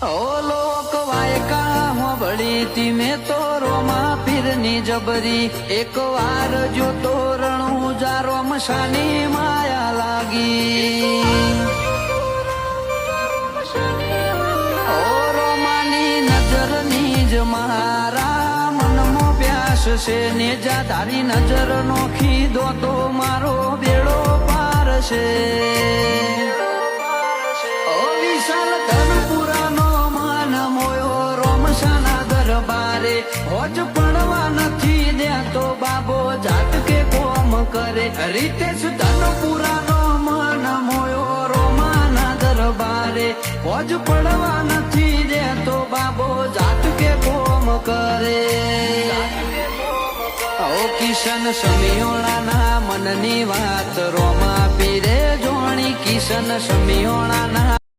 ઓ લોક વાયકા હોબળી તી મેં તો રોમા પીરની જબરી એક વાર જો તોરણું જારો મશાની માયા લાગી ઓ રોમાની નજરની જ મારા મનમાં પ્યાસ છે ને જા તારી નજર નોખી દો તો મારો બેડો પાર છે ઓ વિશાલ ધનપુરાનો માન મોયો રોમશાના દરબારે હોજ પડવા નથી દેતો બાબો જાત કે કોમ કરે રીતેશ ધનપુરાનો માન મોયો રોમાના દરબારે હોજ પડવા નથી દેતો બાબો જાત કે કોમ કરે ઓ કિશન સમિયોણાના મનની વાત રોમા પીરે જોણી કિશન સમિયોણાના